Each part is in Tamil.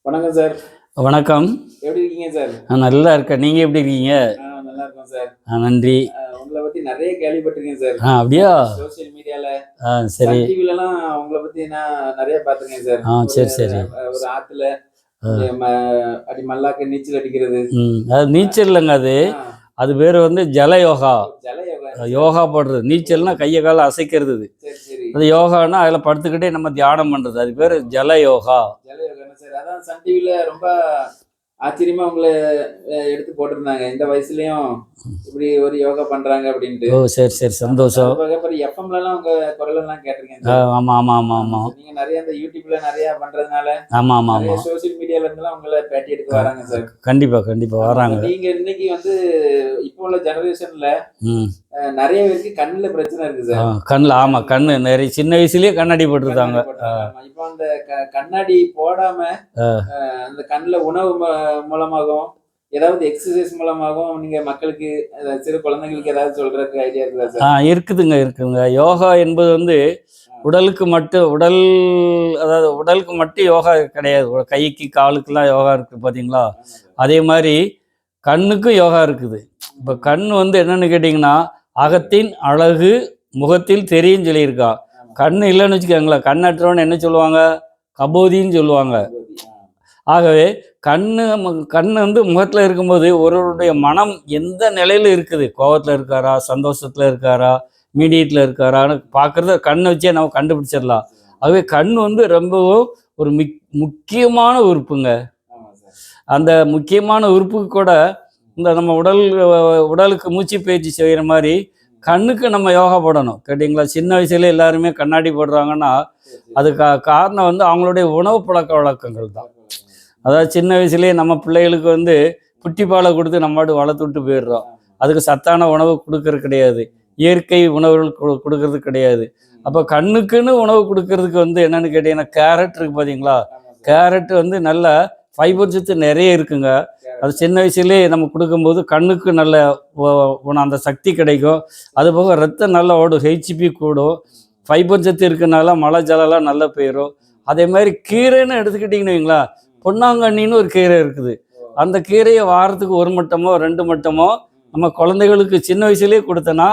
வணக்கம் சார். வணக்கம். எப்படி இருக்கீங்க சார்? நான் நல்லா இருக்கேன். நீங்கள் எப்படி இருக்கீங்க? நல்லா இருக்கோம் சார். நன்றி. உங்களை பத்தி நிறைய கேள்விப்பட்டிருக்கேன் சார். அப்படியா? சோசியல் மீடியால, சரி. சன் டிவிலலாம் உங்களை பத்தி நான் நிறைய பார்த்துருக்கேன் சார். சரி சரி. ஒரு ஆத்துல அடி மல்லாக்க நீச்சல் அடிக்கிறது. அது நீச்சல் இல்லைங்க. அது அது பேர் வந்து ஜல யோகா. யோகா போடுறது. நீச்சல்னா கையை காலை அசைக்கிறது. அது யோகான்னா அதில் படுத்துக்கிட்டே நம்ம தியானம் பண்ணுறது. அது பேர் ஜல யோகா. சார் அதான் சன் டிவில ரொம்ப ஆச்சரியமா உங்களை எடுத்து போட்டிருந்தாங்க. இந்த வயசுலயும் இப்படி ஒரு யோகா பண்றாங்க அப்படின்ட்டு. ஓ சரி சரி, சந்தோஷம். எஃப்எம்லாம் உங்க குரலெல்லாம் கேட்டிருக்கேன். ஆமா ஆமா ஆமா ஆமா. நீங்க நிறைய இந்த யூடியூப்ல நிறைய பண்றதுனால ஆமா ஆமா ஆமா சோசியல் மீடியால இருந்தெல்லாம் உங்களை பேட்டி எடுக்க வராங்க சார். கண்டிப்பா கண்டிப்பா வராங்க. நீங்க இன்னைக்கு வந்து இப்போ உள்ள ஜெனரேஷன்ல நிறைய பேருக்கு கண்ணுல பிரச்சனை இருக்கு சார். கண்ணுல ஆமா, கண்ணு நிறைய சின்ன வயசுலயே கண்ணாடி போட்டிருக்காங்க. இப்போ அந்த கண்ணாடி போடாம அந்த கண்ணுல உணவு மூலமாகவும் ஏதாவது எக்ஸசைஸ் மூலமாகவும் நீங்க மக்களுக்கு சிறு குழந்தைங்களுக்கு ஏதாவது சொல்றதுக்கு ஐடியா இருக்குதா சார்? இருக்குதுங்க. யோகா என்பது வந்து உடலுக்கு மட்டும் அதாவது உடலுக்கு மட்டும் யோகா கிடையாது. கைக்கு காலுக்கெல்லாம் யோகா இருக்குது பார்த்தீங்களா? அதே மாதிரி கண்ணுக்கும் யோகா இருக்குது. இப்போ கண் வந்து என்னென்னு கேட்டிங்கன்னா, அகத்தின் அழகு முகத்தில் தெரியும் சொல்லியிருக்கா. கண் இல்லைன்னு வச்சுக்கோங்களேன், கண்ணற்றவன்னு என்ன சொல்லுவாங்க? கபோதின்னு சொல்லுவாங்க. ஆகவே கண் வந்து முகத்தில் இருக்கும்போது ஒருவருடைய மனம் எந்த நிலையில் இருக்குது, கோபத்தில் இருக்காரா, சந்தோஷத்தில் இருக்காரா, மீடியத்தில் இருக்காரான்னு பார்க்குறத கண்ணை வச்சே நம்ம கண்டுபிடிச்சிடலாம். ஆகவே கண் வந்து ரொம்பவும் ஒரு முக்கியமான உறுப்புங்க. அந்த முக்கியமான உறுப்புக்கு கூட இந்த நம்ம உடலுக்கு மூச்சு பயிற்சி செய்கிற மாதிரி கண்ணுக்கு நம்ம யோகா போடணும். கேட்டிங்களா? சின்ன வயசுல எல்லாருமே கண்ணாடி போடுறாங்கன்னா அதுக்கு காரணம் வந்து அவங்களுடைய உணவு பழக்க வழக்கங்கள் தான். அதாவது சின்ன வயசுலேயே நம்ம பிள்ளைகளுக்கு வந்து புட்டிப்பாலை கொடுத்து நம்மாடு வளர்த்து விட்டு போயிடுறோம். அதுக்கு சத்தான உணவு கொடுக்கறது கிடையாது, இயற்கை உணவுகள் கொடுக்கறது கிடையாது. அப்போ கண்ணுக்குன்னு உணவு கொடுக்கறதுக்கு வந்து என்னென்னு கேட்டிங்கன்னா, கேரட் இருக்குது பார்த்தீங்களா? கேரட் வந்து நல்ல ஃபைபர் சத்து நிறைய இருக்குங்க. அது சின்ன வயசுலேயே நம்ம கொடுக்கும்போது கண்ணுக்கு நல்ல அந்த சக்தி கிடைக்கும். அதுபோக ரத்தம் நல்லா ஓடும், ஹெச்பி கூடும், ஃபைபர் சத்து இருக்கிறனால மழை ஜலம்லாம் நல்லா போயிடும். அதே மாதிரி கீரைன்னு எடுத்துக்கிட்டிங்கன்னு வைங்களா, பொன்னாங்கண்ணின்னு ஒரு கீரை இருக்குது. அந்த கீரையை வாரத்துக்கு 1 மட்டமோ 2 மட்டமோ நம்ம குழந்தைகளுக்கு சின்ன வயசுலேயே கொடுத்தோன்னா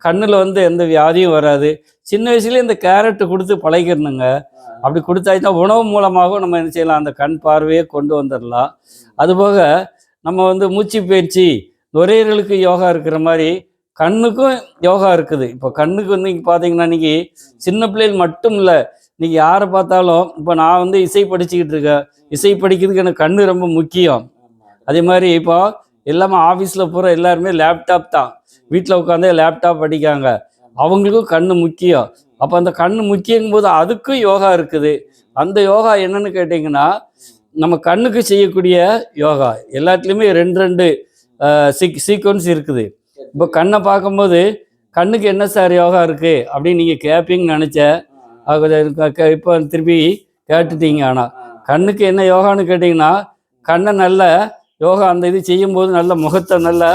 கண்ணில் வந்து எந்த வியாதியும் வராது. சின்ன வயசுலேயே இந்த கேரட்டு கொடுத்து பழகிடணுங்க. அப்படி கொடுத்தாச்சுன்னா உணவு மூலமாகவும் நம்ம என்ன செய்யலாம், அந்த கண் பார்வையை கொண்டு வந்துடலாம். அதுபோக நம்ம வந்து மூச்சு பயிற்சி, நுரையீரலுக்கு யோகா இருக்கிற மாதிரி கண்ணுக்கும் யோகா இருக்குது. இப்போ கண்ணுக்கு வந்து இங்கே பார்த்தீங்கன்னா, இன்றைக்கி சின்ன பிள்ளைகள் மட்டும் இல்லை, இன்றைக்கி யாரை பார்த்தாலும், இப்போ நான் வந்து இசை படிச்சுக்கிட்டு இருக்கேன், இசை படிக்கிறதுக்கு எனக்கு கண்ணு ரொம்ப முக்கியம். அதே மாதிரி இப்போ எல்லாமே ஆஃபீஸில் பூரா எல்லாருமே லேப்டாப் தான், வீட்டில் உட்காந்தே லேப்டாப் படிக்காங்க, அவங்களுக்கும் கண்ணு முக்கியம். அப்போ அந்த கண்ணு முக்கியங்கும் போது அதுக்கும் யோகா இருக்குது. அந்த யோகா என்னன்னு கேட்டிங்கன்னா, நம்ம கண்ணுக்கு செய்யக்கூடிய யோகா எல்லாத்துலேயுமே 2 சீக்வன்ஸ் இருக்குது. இப்போ கண்ணை பார்க்கும்போது கண்ணுக்கு என்ன சார் யோகா இருக்குது அப்படின்னு நீங்கள் கேட்பீங்கன்னு நினச்சேன். இப்போ திருப்பி கேட்டுட்டீங்க. ஆனால் கண்ணுக்கு என்ன யோகான்னு கேட்டிங்கன்னா, கண்ணை நல்ல யோகா அந்த இது செய்யும்போது நல்ல முகத்தை நல்லா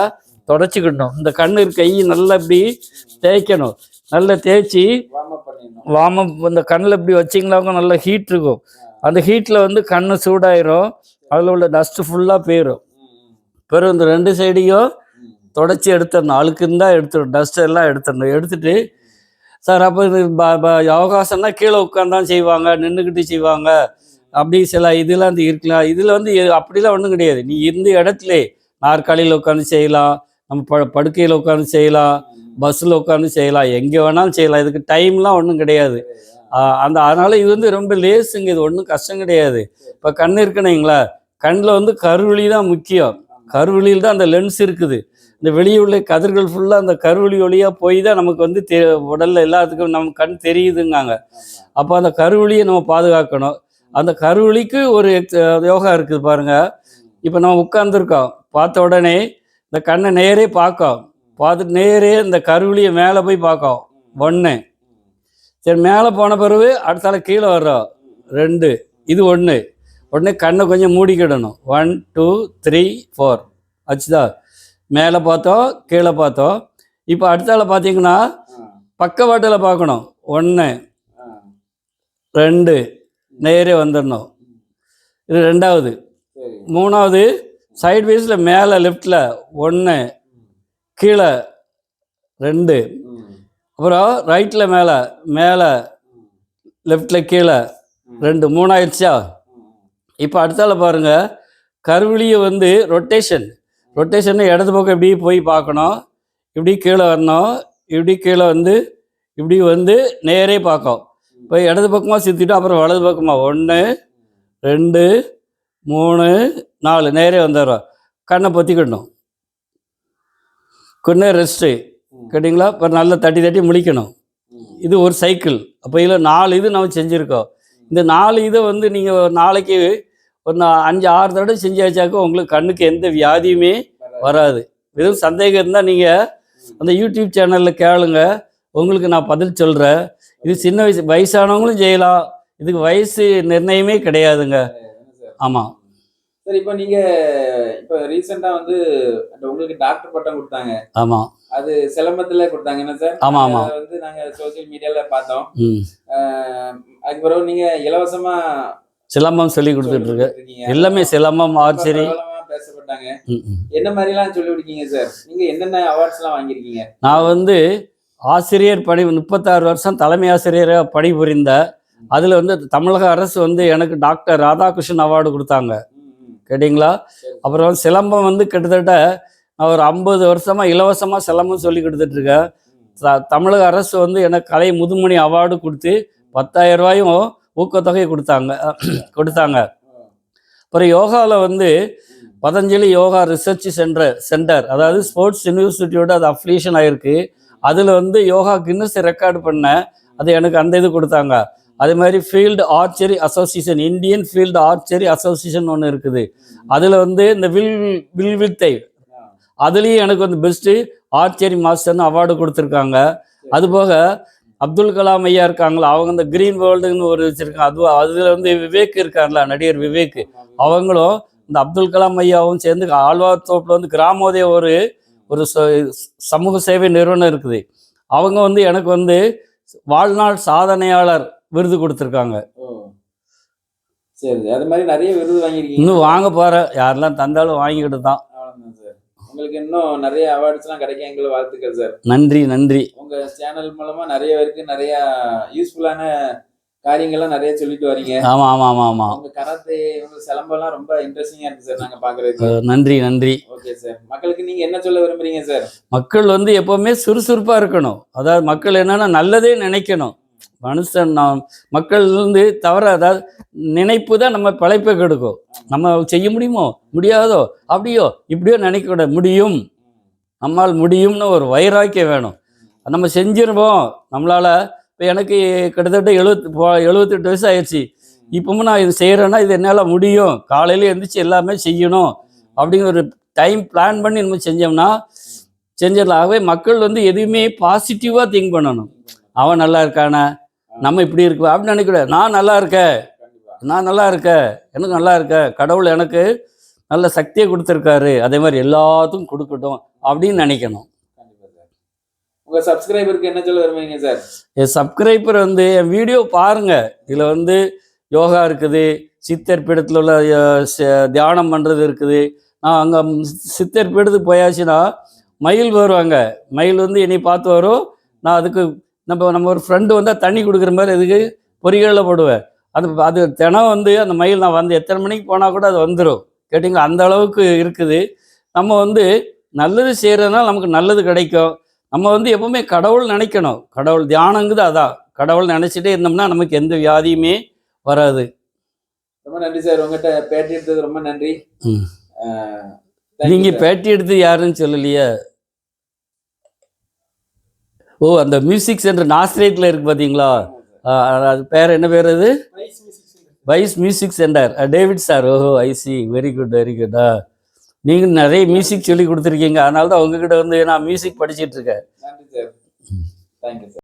தொடச்சிக்கிடணும். இந்த கண்ணு கை நல்லா இப்படி தேய்க்கணும். நல்லா தேய்ச்சி வார்ம் இந்த கண்ணில் இப்படி வச்சிங்களாங்க, நல்ல ஹீட் இருக்கும். அந்த ஹீட்டில் வந்து கண்ணு சூடாயிரும், அதில் உள்ள டஸ்ட்டு ஃபுல்லாக போயிடும். பிறகு இந்த 2 சைடையும் தொடச்சி எடுத்துடணும். அழுக்கு இருந்தால் எடுத்துடணும், டஸ்ட் எல்லாம் எடுத்துடணும். எடுத்துட்டு சார் அப்போ இது யோகாசனா கீழே உட்காந்தான் செய்வாங்க, நின்றுக்கிட்டு செய்வாங்க, அப்படி சில இதெல்லாம் வந்து இருக்கலாம். இதில் வந்து அப்படிலாம் ஒன்றும் கிடையாது. நீ இருந்த இடத்துல நாற்காலியில் உட்காந்து செய்யலாம், நம்ம படுக்கையில் உட்காந்து செய்யலாம், பஸ்ஸில் உட்காந்து செய்யலாம், எங்கே வேணாலும் செய்யலாம். இதுக்கு டைம்லாம் ஒன்றும் கிடையாது. அதனால் இது வந்து ரொம்ப லேசுங்க, இது ஒன்றும் கஷ்டம் கிடையாது. இப்போ கண் இருக்குன்னீங்களா, கண்ணில் வந்து கருவிழி தான் முக்கியம். கருவிழியில் தான் அந்த லென்ஸ் இருக்குது. இந்த வெளியே உள்ள கதிர்கள் ஃபுல்லாக அந்த கருவிழி வழியாக போய் தான் நமக்கு வந்து உடலில் எல்லாத்துக்கும் நம்ம கண் தெரியுதுங்காங்க. அப்போ அந்த கருவிழியை நம்ம பாதுகாக்கணும். அந்த கருவிழிக்கு ஒரு யோகா இருக்குது பாருங்கள். இப்போ நம்ம உட்காந்துருக்கோம், பார்த்த உடனே இந்த கண்ணை நேரே பார்க்கும், பார்த்துட்டு நேரே இந்த கருவிழியை மேலே போய் பார்க்கும். 1 சரி, மேலே போன பிறகு அடுத்தால கீழே வர்றோம் 2, இது 1. உடனே கண்ணை கொஞ்சம் மூடிக்கிடணும். 1 2 3 4 ஆச்சுதா? மேலே பார்த்தோம், கீழே பார்த்தோம். இப்போ அடுத்தால பார்த்தீங்கன்னா பக்கவாட்டில் பார்க்கணும். 1 2 நேரே வந்துடணும். இது 2வது. சரி. 3வது சைடு வைஸில் மேலே லெஃப்டில் 1, கீழே 2, அப்புறம் ரைட்டில் மேலே லெஃப்டில் கீழே 2, 3 ஆயிடுச்சா? இப்போ அடுத்தால பாருங்கள், கருவிலியை வந்து ரொட்டேஷன் இடது பக்கம் இப்படி போய் பார்க்கணும், இப்படி கீழே வரணும், இப்படி கீழே வந்து இப்படி வந்து நேரே பார்க்கும். இப்போ இடது பக்கமாக சுற்றிட்டு அப்புறம் வலது பக்கமாக 1, 2, 3, 4 நேரே வந்துடுறோம். கண்ணை பொத்திக்கிடணும், கொஞ்சம் ரெஸ்ட்டு கேட்டிங்களா? இப்போ நல்லா தட்டி முழிக்கணும். இது ஒரு சைக்கிள். அப்போ இதில் 4 இது நம்ம செஞ்சுருக்கோம். இந்த 4 இதை வந்து நீங்கள் ஒரு நாளைக்கு ஒரு 5-6 தடவை செஞ்சாச்சாக்க உங்களுக்கு கண்ணுக்கு எந்த வியாதியுமே வராது. எதுவும் சந்தேகம் இருந்தால் நீங்கள் அந்த யூடியூப் சேனலில் கேளுங்க, உங்களுக்கு நான் பதில் சொல்கிறேன். இது சின்ன வயசானவங்களும் செய்யலாம், இதுக்கு வயசு நிர்ணயமே கிடையாதுங்க. ஆமாம் சார். இப்போ இப்போ ரீசெண்டாக வந்து உங்களுக்கு டாக்டர் பட்டம் கொடுத்தாங்க. ஆமாம், அது சிலம்பத்தில் கொடுத்தாங்க என்ன சார்? ஆமாம். வந்து நாங்கள் சோசியல் மீடியாவில் பார்த்தோம். அதுக்கு பிறகு நீங்கள் இலவசமாக சிலம்பம் சொல்லி கொடுத்துட்டு இருக்கு. எல்லாமே சிலம்பம், ஆர்ச்சரி பேசப்பட்டாங்க. என்ன மாதிரிலாம் சொல்லி கொடுக்கீங்க சார்? நீங்கள் என்னென்ன அவார்ட்ஸ்லாம் வாங்கியிருக்கீங்க? நான் வந்து ஆசிரியர் 36 வருஷம் தலைமை ஆசிரியராக பணிபுரிந்த. அதில் வந்து தமிழக அரசு வந்து எனக்கு டாக்டர் ராதாகிருஷ்ணன் அவார்டு கொடுத்தாங்க, கேட்டிங்களா? அப்புறம் சிலம்பம் வந்து கிட்டத்தட்ட நான் ஒரு 50 வருஷமாக இலவசமாக சிலம்பம் சொல்லி கொடுத்துட்ருக்கேன். தமிழக அரசு வந்து எனக்கு கலை முதுமணி அவார்டு கொடுத்து 10,000 ரூபாயும் ஊக்கத்தொகை கொடுத்தாங்க. அப்புறம் யோகாவில் வந்து பதஞ்சலி யோகா ரிசர்ச் சென்டர் அதாவது ஸ்போர்ட்ஸ் யூனிவர்சிட்டியோட அது அஃபிலியேஷன் ஆகிருக்கு. அதில் வந்து யோகா கின்னஸ் ரெக்கார்டு பண்ணேன், அது எனக்கு அந்த இது கொடுத்தாங்க. அதே மாதிரி field archery association, Indian field archery association ஒன்று இருக்குது. அதில் வந்து இந்த வில்வித்தை அதுலேயும் எனக்கு வந்து பெஸ்ட்டு ஆர்ச்சரி மாஸ்டர்னு அவார்டு கொடுத்துருக்காங்க. அதுபோக அப்துல் கலாம் ஐயா இருக்காங்களா, அவங்க இந்த கிரீன் வேர்ல்டுன்னு ஒரு வச்சுருக்காங்க. அதில் வந்து விவேக் இருக்காங்களா, நடிகர் விவேக், அவங்களும் இந்த அப்துல் கலாம் ஐயாவும் சேர்ந்து ஆழ்வார்தோப்பில் வந்து கிராமோதய ஒரு சமூக சேவை நிறுவனம் இருக்குது. அவங்க வந்து எனக்கு வந்து வாழ்நாள் சாதனையாளர் விருது கொடுத்துருக்காங்க. சரி, அது மாதிரி நிறைய விருது வாங்கியிருக்கீங்க. இன்னும் வாங்க போகிறேன், யாரெல்லாம் தந்தாலும் வாங்கிக்கிட்டு தான். உங்களுக்கு இன்னும் நிறைய அவார்ட்ஸ்லாம் கிடைக்க எங்களுக்கு வாழ்த்துக்கள் சார். நன்றி. உங்க சேனல் மூலமா நிறைய பேருக்கு நிறைய யூஸ்ஃபுல்லான காரியங்கள்லாம் நிறைய சொல்லிட்டு வரீங்க. ஆமா. உங்க கராத்தே, உங்க சிலம்பெல்லாம் ரொம்ப இன்ட்ரெஸ்டிங்கா இருக்கு சார் நாங்க பாக்குறதுக்கு. நன்றி. Okay sir. மக்களுக்கு நீங்க என்ன சொல்ல விரும்புறீங்க சார்? மக்கள் வந்து எப்பவுமே சுறுசுறுப்பா இருக்கணும். அதாவது மக்கள் என்னன்னா நல்லதே நினைக்கணும். மனுஷன் மக்கள் வந்து தவிர, அதாவது நினைப்பு தான் நம்ம பிழைப்பை கெடுக்கும். நம்ம செய்ய முடியுமோ முடியாதோ அப்படியோ இப்படியோ நினைக்கக்கூடாது. முடியும், நம்மால் முடியும்னு ஒரு வைராக்கியம் வேணும். நம்ம செஞ்சிருவோம் நம்மளால். இப்போ எனக்கு கிட்டத்தட்ட 78 வயசு ஆயிடுச்சு. இப்பவும் நான் இது செய்கிறேன்னா இது என்னால் முடியும், காலையில் எழுந்திரிச்சு எல்லாமே செய்யணும் அப்படிங்கிற ஒரு டைம் பிளான் பண்ணி நம்ம செஞ்சோம்னா செஞ்சிடலாம். ஆகவே மக்கள் வந்து எதுவுமே பாசிட்டிவாக திங்க் பண்ணணும். அவன் நல்லா இருக்கானே, நம்ம இப்படி இருக்க அப்படின்னு நினைக்கூடாது. நான் நல்லா இருக்கேன், எனக்கு நல்லா இருக்க, கடவுள் எனக்கு நல்ல சக்தியை கொடுத்துருக்காரு, அதே மாதிரி எல்லாத்துக்கும் கொடுக்கட்டும் அப்படின்னு நினைக்கணும். உங்க சப்ஸ்கிரைபருக்கு என்ன சொல்ல விரும்புறீங்க சார்? என் சப்ஸ்கிரைபர் வந்து என் வீடியோ பாருங்க. இதில் வந்து யோகா இருக்குது, சித்தர் பீடத்தில் உள்ள தியானம் பண்ணுறது இருக்குது. நான் அங்கே சித்தர் பீடத்துக்கு போயாச்சுன்னா மயில் வருவாங்க. மயில் வந்து என்னை பார்த்து வரும். நான் அதுக்கு நம்ம ஒரு ஃப்ரெண்டு வந்தால் தண்ணி கொடுக்குற மாதிரி அதுக்கு பொறிகளில் போடுவேன். அது தினம் வந்து அந்த மயில் நான் வந்து எத்தனை மணிக்கு போனால் கூட அது வந்துடும், கேட்டிங்களா? அந்த அளவுக்கு இருக்குது. நம்ம வந்து நல்லது செய்கிறதுனால நமக்கு நல்லது கிடைக்கும். நம்ம வந்து எப்பவுமே கடவுள் நினைக்கணும். கடவுள் தியானங்குது அதான். கடவுள் நினச்சிட்டே இருந்தோம்னா நமக்கு எந்த வியாதியுமே வராது. ரொம்ப நன்றி சார். உங்கள்கிட்ட பேட்டி எடுத்தது ரொம்ப நன்றி. நீங்கள் பேட்டி எடுத்து யாருன்னு சொல்லலையே? ஓ, அந்த மியூசிக் சென்டர் நாஸ்ரேட்டில் இருக்குது பார்த்தீங்களா? அது பேர் என்ன பேர்? அது wise music centre, David sir. ஓஹோ, ஐசி, வெரி குட். நீங்கள் நிறைய மியூசிக் சொல்லி கொடுத்துருக்கீங்க, அதனால தான் உங்ககிட்ட வந்து நான் மியூசிக் படிச்சுட்டு இருக்கேன். நன்றி சார். Thank you sir.